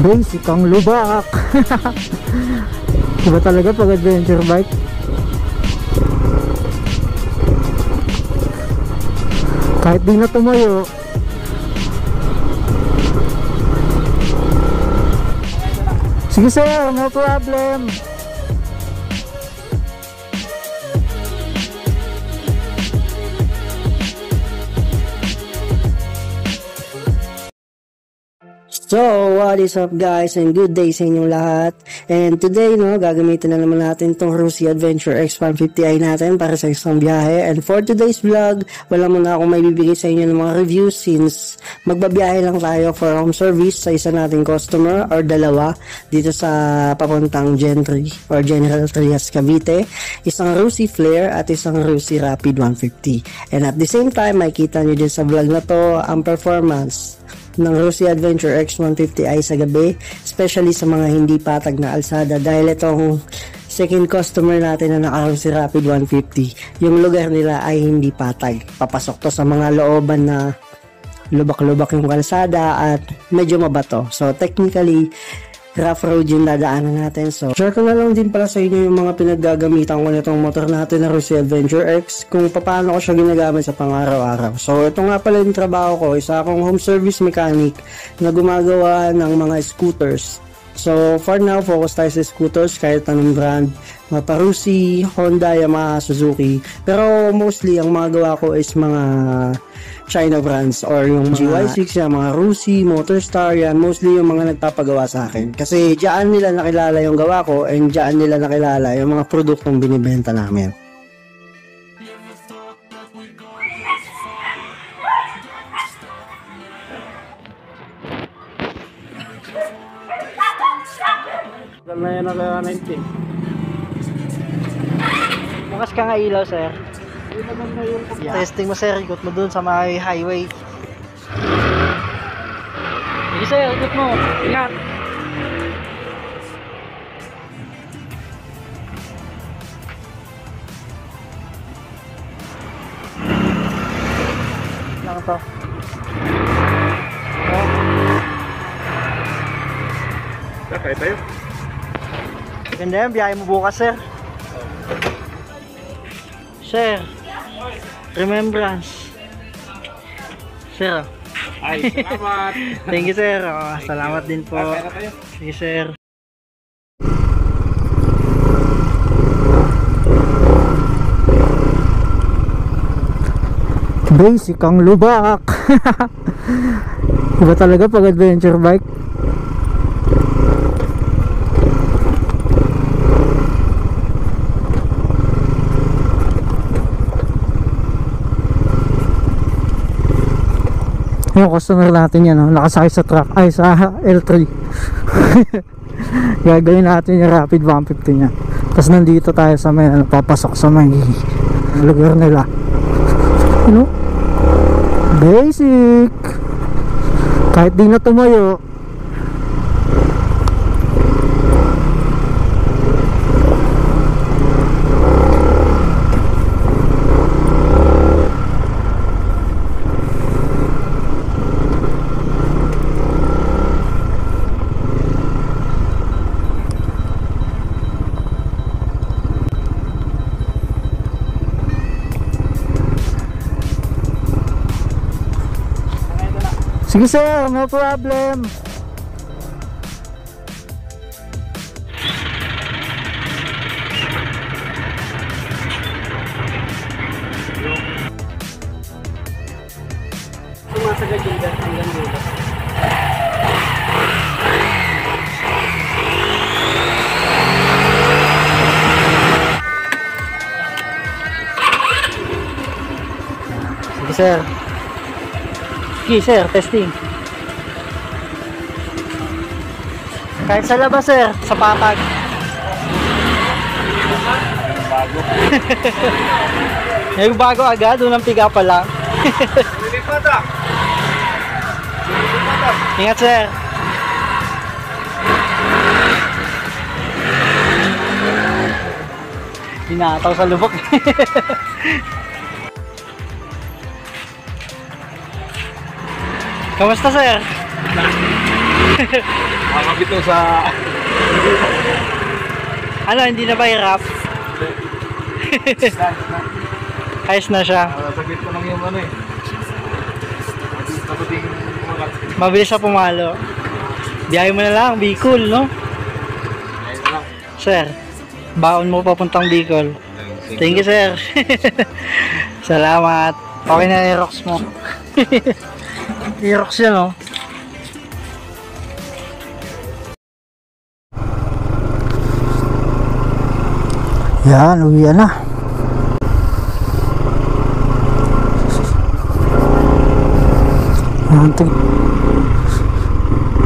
Basic ang lubak. Iba talaga pag adventure bike. Kahit di na tumayo. Sige sir, no problem. So, what is up guys, and good day sa inyong lahat. And today, gagamitin na naman natin tong Rusi Adventure X150i natin para sa isang biyahe. And for today's vlog, wala muna akong may bibigay sa inyo ng mga reviews since magbabiyahe lang tayo for home service sa isa nating customer or dalawa dito sa papuntang Gentry or General Trias, Cavite. Isang Rusi Flare at isang Rusi Rapid 150. And at the same time, makikita nyo din sa vlog na to ang performance ng Rusi Adventure X150i sa gabi, especially sa mga hindi patag na alsada dahil itong second customer natin na naka-Rusi Rapid 150, yung lugar nila ay hindi patag. Papasok to sa mga looban na lubak-lubak yung kalsada at medyo mabato. So technically, rough road yung dadaanan natin. So, share ko na lang din pala sa inyo yung mga pinaggagamitan ko nitong motor natin na Rusi Adventure X, kung paano ko siya ginagamit sa pang-araw-araw. So, ito nga pala yung trabaho ko. Isa akong home service mechanic na gumagawa ng mga scooters. So, for now, focus tayo sa scooters kahit anong brand. Rusi, Honda, Yamaha, Suzuki. Pero mostly, ang mga gawa ko is mga China brands or yung GY6, yung mga Rusi, Motorstar, yan. Mostly yung mga nagpapagawa sa akin. Kasi diyan nila nakilala yung gawa ko and diyan nila nakilala yung mga produktong binibenta namin. Na yan na 19. Bukas ka nga ilaw, sir. Testing mo, sir. Ikot mo dun sa may highway. Sige, sir. Ikot mo. Ingat. Lang to. Kaya tayo. Ganda yan, biyahe mo bukas, sir. Sir, remembrance. Sir. Ay, salamat. Thank you, sir. Salamat din po. Sige, sir. Basic ang lubak. Iba talaga pag adventure bike. Yung customer natin yan, nakasakay sa truck, ay sa L3. Gagawin natin yung Rapid 150 nya. Tapos nandito tayo sa may papasok sa may lugar nila. Basic. Kahit di na tumayo. Sige sir, no problem. Sumasagad yung gas hanggang dito. Sige sir. Sige sir, testing. Kahit sa labas sir, sa patag. Bago. Yung bago agad, unang piga pa lang. Lilipat ah. Ingat sir. Pinataw sa lubok. Kamusta sir? Makakabit to sa... Ano, hindi na ba hirap? Ayos na siya. Saglit ko lang yung ano eh. Sabuting ulat. Mabilis sa pumalo. Biyahe mo na lang, Bicol, no? Ayun lang. Sir, baon mo papuntang Bicol. Thank you, sir. Salamat. Okay na i-rocks mo. I-rocks yan, no? Yan, uwi na.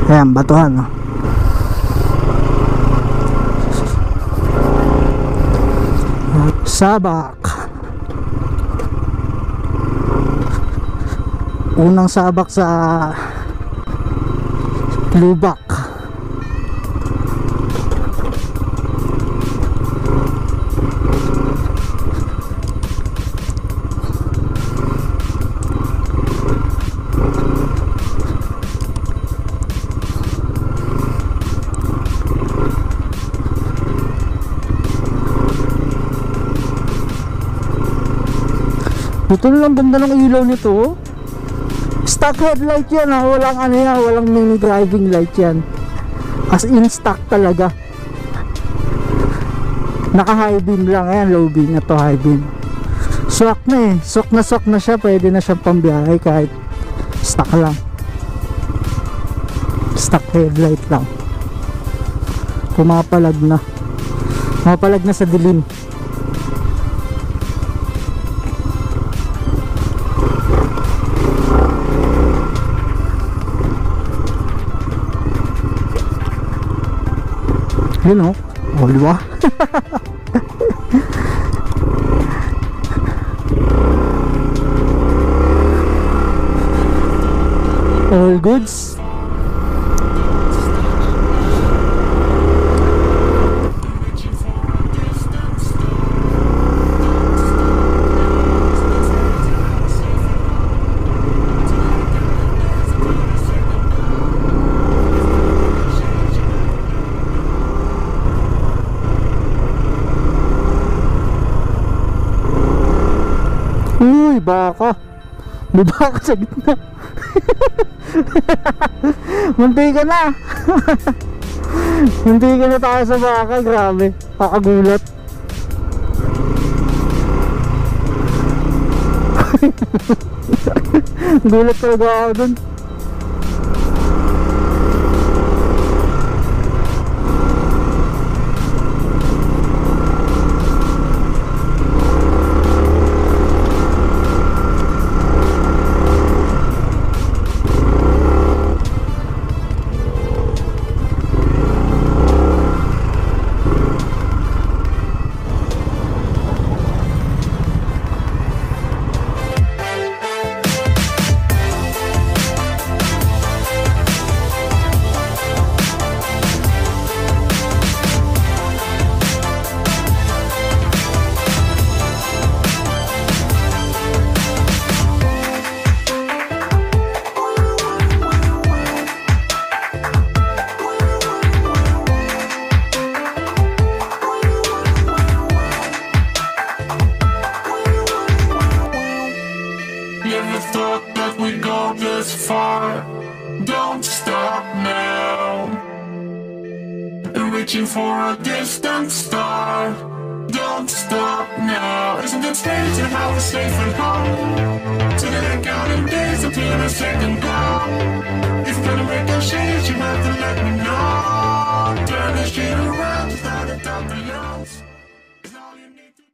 Ayan, batuhan, no? Sabak. Unang sabak sa Lubak. Ito lang ganda ng ilaw nito, oh. Stock headlight yan, ha. Walang ano yan, walang mini driving light yan. As in stock talaga. Naka high beam lang, ayan, low beam na to, high beam. Swak na eh, swak na siya. Pwede na siyang pambiyahe kahit stock lang. Stock headlight lang. Pumapalag na sa dilim. Yun, oh. Oh, di ba? All goods. Uy, baka. May baka sa gitna. Munti ka na. Munti ka na tayo sa baka. Grabe, kakagulat. Gulat talaga ako dun. Never thought that we'd go this far. Don't stop now. Reaching for a distant star. Don't stop now. Isn't it strange how we're safe and home? To the counting days until the second call.